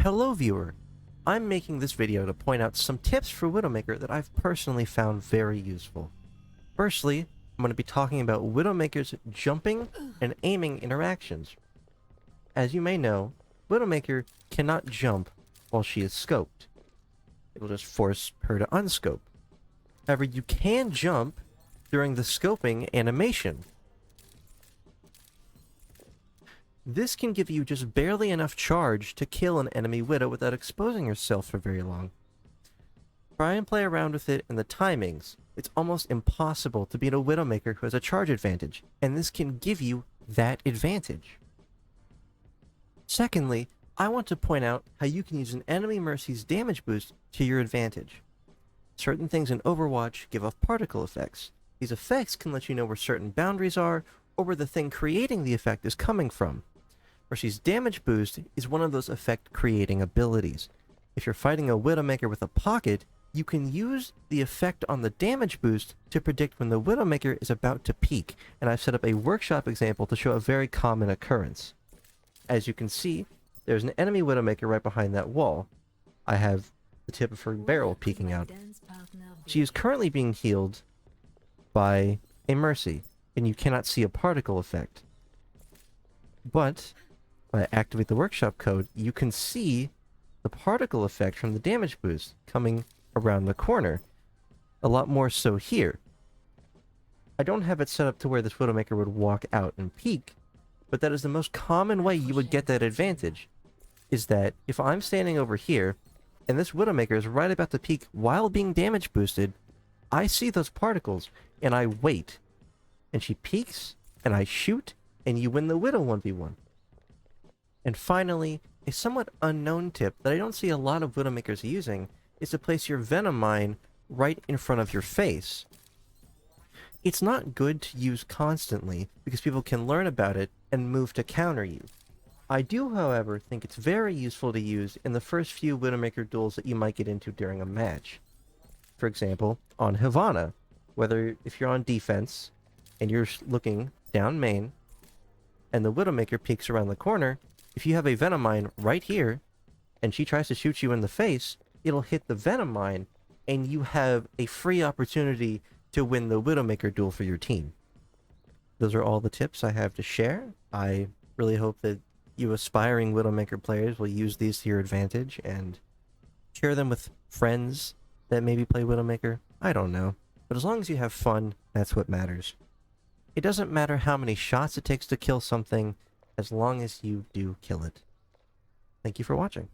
Hello viewer, I'm making this video to point out some tips for Widowmaker that I've personally found very useful. Firstly, I'm going to be talking about Widowmaker's jumping and aiming interactions. As you may know, Widowmaker cannot jump while she is scoped. It'll just force her to unscope. However, you can jump during the scoping animation. This can give you just barely enough charge to kill an enemy Widow without exposing yourself for very long. Try and play around with it and the timings. It's almost impossible to beat a Widowmaker who has a charge advantage, and this can give you that advantage. Secondly, I want to point out how you can use an enemy Mercy's damage boost to your advantage. Certain things in Overwatch give off particle effects. These effects can let you know where certain boundaries are, or where the thing creating the effect is coming from. Mercy's damage boost is one of those effect-creating abilities. If you're fighting a Widowmaker with a pocket, you can use the effect on the damage boost to predict when the Widowmaker is about to peak, and I've set up a workshop example to show a very common occurrence. As you can see, there's an enemy Widowmaker right behind that wall. I have the tip of her barrel peeking out. She is currently being healed by a Mercy, and you cannot see a particle effect. But when I activate the workshop code, you can see the particle effect from the damage boost coming around the corner. A lot more so here. I don't have it set up to where this Widowmaker would walk out and peek, but that is the most common way you would get that advantage. Is that if I'm standing over here, and this Widowmaker is right about to peek while being damage boosted, I see those particles, and I wait. And she peeks, and I shoot, and you win the Widow 1v1. And finally, a somewhat unknown tip that I don't see a lot of Widowmakers using is to place your Venomine right in front of your face. It's not good to use constantly, because people can learn about it and move to counter you. I do, however, think it's very useful to use in the first few Widowmaker duels that you might get into during a match. For example, on Havana, whether if you're on defense, and you're looking down main, and the Widowmaker peeks around the corner, if you have a Venomine right here, and she tries to shoot you in the face, it'll hit the Venomine, and you have a free opportunity to win the Widowmaker duel for your team. Those are all the tips I have to share. I really hope that you aspiring Widowmaker players will use these to your advantage, and share them with friends that maybe play Widowmaker. I don't know. But as long as you have fun, that's what matters. It doesn't matter how many shots it takes to kill something, as long as you do kill it. Thank you for watching.